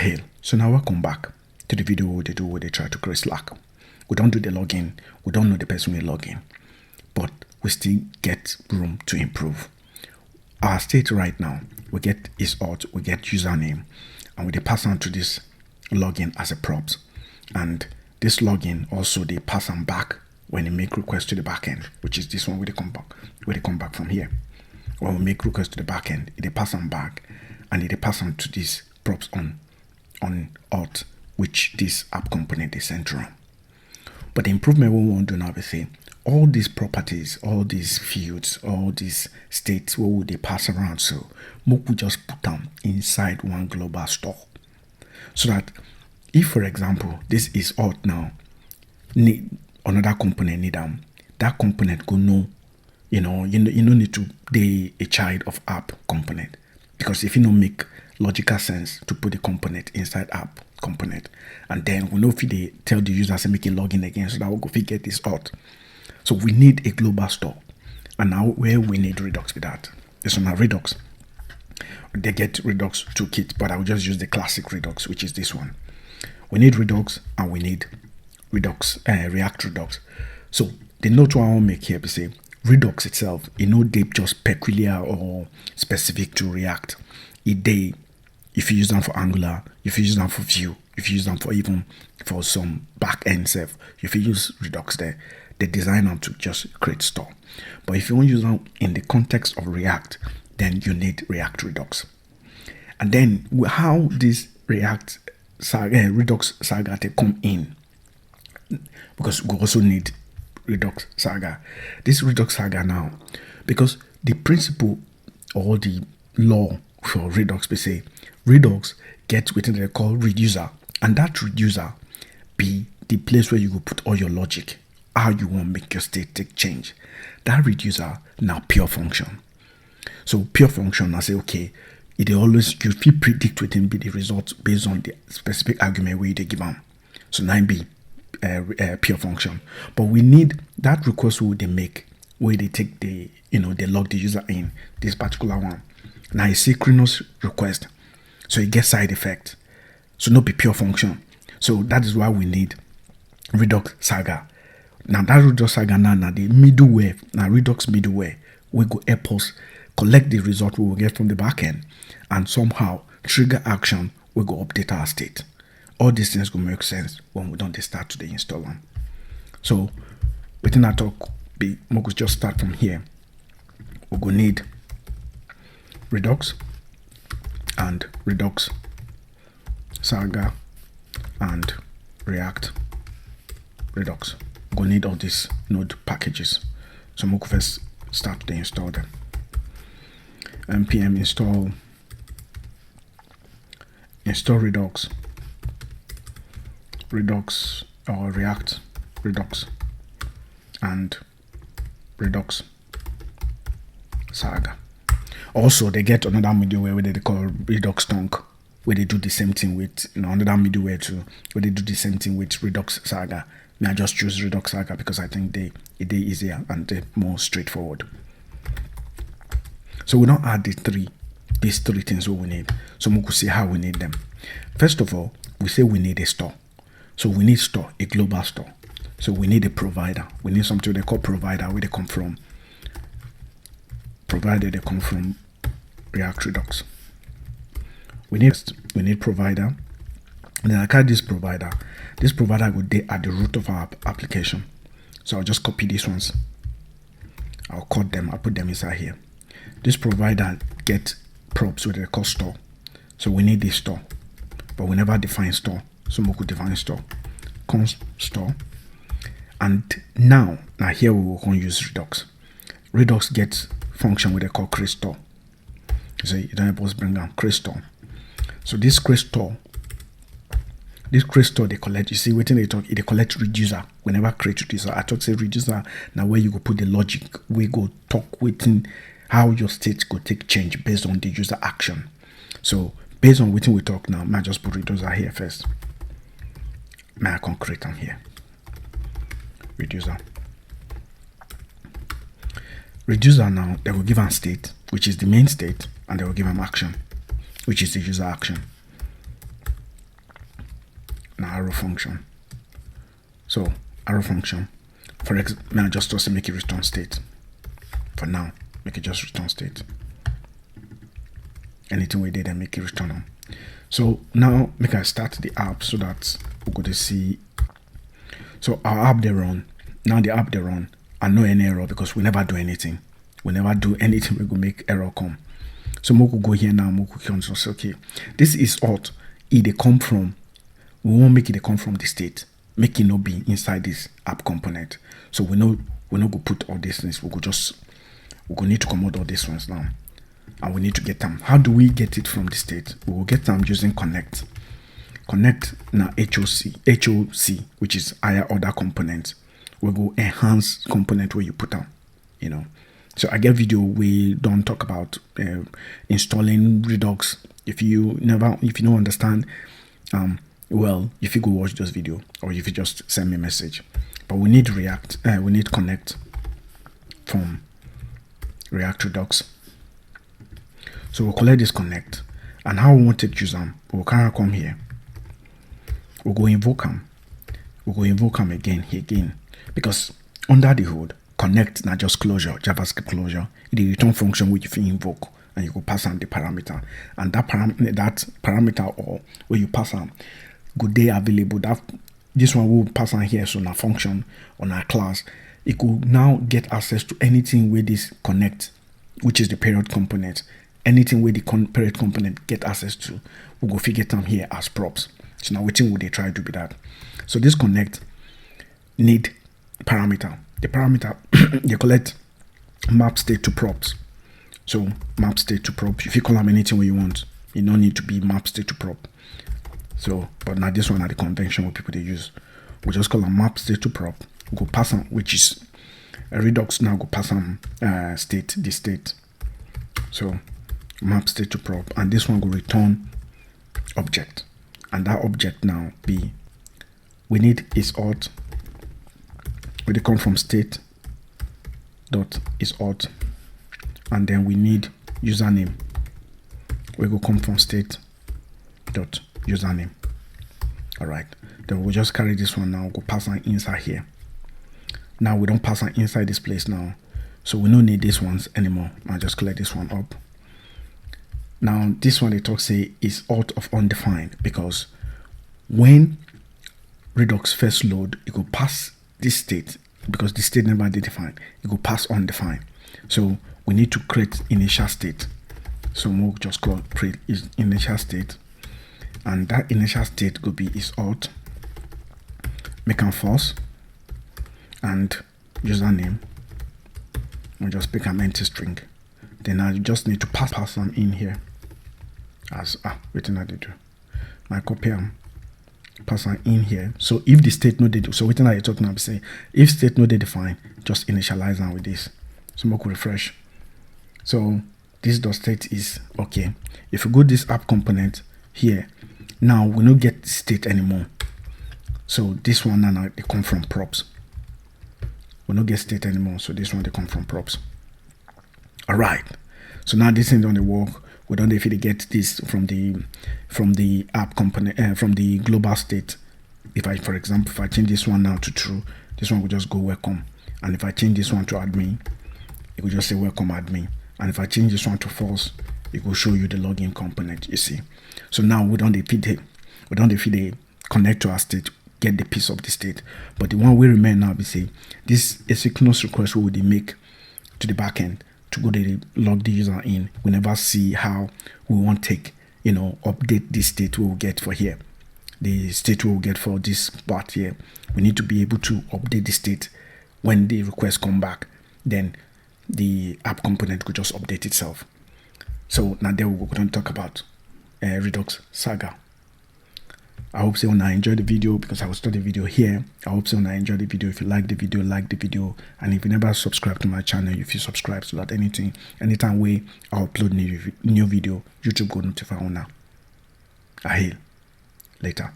Hail. So now welcome back to the video where they try to create Slack. We don't do the login, we don't know the person we log in, but we still get room to improve. Our state right now, we get is auth, we get username, and we pass on to this login as a props. And this login also they pass on back when they make request to the backend, which is this one where they come back from here. When we make request to the backend, they pass on back, and they pass on to this props on auth, which this app component is central. But the improvement we want to do now is say all these properties, all these fields, all these states, where would they pass around? So we just put them inside one global store, so that if, for example, this is auth now, need another component need them, that component go know, you don't need to be a child of app component, because if you don't make logical sense to put the component inside app component, and then we know if they tell the user to make a login again, so that we go get this auth. So we need a global store, and now where we need Redux with that. This one, Redux. They get Redux toolkit, but I will just use the classic Redux, which is this one. We need Redux, and we need Redux, react-redux. So the note I want to make here is say Redux itself, they just peculiar or specific to React. If you use them for Angular, if you use them for Vue, if you use them for even for some back-end stuff, if you use Redux there, they design them to just create store. But if you want to use them in the context of React, then you need react-redux. And then how this Redux saga they come in, because we also need Redux saga. This Redux saga now, because the principle or the law for Redux, we say Redux gets within they call reducer, and that reducer be the place where you go put all your logic, how you want to make your state take change. That reducer now pure function. So pure function, I say okay, it always you feel predict within be the result based on the specific argument where they give them. So 9b pure function, but we need that request where they make where they take the they log the user in this particular one. Now a synchronous request, so it gets side effect, so not be pure function. So that is why we need Redux saga. Now that Redux saga now the middleware, now Redux middleware, we go help us collect the result we will get from the backend, and somehow trigger action, we go update our state. All these things will make sense when we don't start to the install them. So within that talk, we could just start from here. We're going to need Redux and Redux saga and react redux. We're going to need all these node packages. So we'll first start to install them. npm install redux or react redux and redux saga. Also they get another middleware where they call redux tongue, where they do the same thing with another middleware too, where they do the same thing with redux saga. I just choose redux saga because I think they easier and they're more straightforward. So we don't add these three things we need. So we could see how we need them. First of all, we say we need a store. So we need store, a global store. So we need a provider. We need something they call provider, where they come from. Provider they come from React Redux. We need provider. And then I call this provider. This provider would be at the root of our application. So I'll just copy these ones. I'll cut them. I'll put them inside here. This provider get props with the call store. So we need this store, but we never define store. So we could define store, const store. And now here we will use Redux. Redux gets function with the call create store. So you don't have to bring down create store. So this create store they collect, you see waiting they talk, they collect reducer. Whenever create reducer, I talk say reducer now where you go put the logic, we go talk within how your state could take change based on the user action. So based on what we talk now, I just put reducer here first. I can create them here. Reducer now, they will give them state, which is the main state, and they will give them action, which is the user action. now arrow function. So arrow function, for example, now just also make it return state. For now, make it just return state. Anything we did and make it return on. So now make I start the app so that we're going to see. So our app they run. Now the app they run and no any error because we never do anything. We never do anything. We go make error come. So we could go here now. We could say, okay, this is auth. It they come from. We won't make it come from the state. Make it not be inside this app component. So we know we're not going to put all these things. We go need to come out all these ones now. And we need to get them. How do we get it from the state? We will get them using connect. Connect now HOC, which is higher order component. We go enhance component where you put them, you know. So I get video we don't talk about installing Redux. If you don't understand, well, if you go watch this video or if you just send me a message. But we need we need connect from react-redux. So we'll collect this connect, and how we want to use them, we'll kind of come here. We'll go invoke them. We'll go invoke them again, because under the hood, connect not just closure, JavaScript closure. The return function which you invoke, and you go pass on the parameter, and that parameter or where you pass on, good day available. That this one will pass on here, so now function on our class, it could now get access to anything with this connect, which is the period component. Anything where the period component get access to, we'll go figure them here as props. So now what would they try to be that? So this connect need parameter. The parameter you collect map state to props. So map state to prop. If you call them anything where you want, you don't need to be map state to prop. So, but now this one are the convention what people they use. We just call them map state to prop. We go pass on, which is a Redux now go pass on state, the state. So map state to prop, and this one will return object, and that object now be we need is auth, where they come from state dot is auth, and then we need username, we go come from state dot username. All right, then we'll just carry this one now, go pass on inside here. Now we don't pass on inside this place now, so we don't need these ones anymore. I'll just collect this one up. Now this one they talk say is auth of undefined, because when Redux first load, it will pass this state, because the state never did define, it will pass undefined. So we need to create initial state. So we'll just create initial state, and that initial state will be is auth, make them false, and username. We'll just pick an empty string. Then I just need to pass them in here as waiting I did do. I copy them, pass them in here. So if the state no did, so waiting I talking about say if state no they define, just initialize them with this. So we could refresh. So this dot state is okay. If you go this app component here, now we don't get state anymore. So this one now they come from props. We don't get state anymore. So this one they come from props. All right. So now this thing on the work. We don't if they get this from the app component from the global state. If I, for example, if I change this one now to true, this one will just go welcome. And if I change this one to admin, it will just say welcome admin. And if I change this one to false, it will show you the login component. You see. So now we don't defeat the connect to our state, get the piece of the state. But the one we remain now, we say this asynchronous request we would make to the backend to go to log the user in. We never see how we want to take, update the state we will get for here. The state we will get for this part here. We need to be able to update the state when the request come back. Then the app component could just update itself. So now there we're going to talk about Redux Saga. I hope so I enjoyed the video, because I will start the video here. I hope so I enjoyed the video. If you like the video, like the video. And if you never subscribe to my channel, if you subscribe so that anytime I upload new video, YouTube go notify you now. I hail later.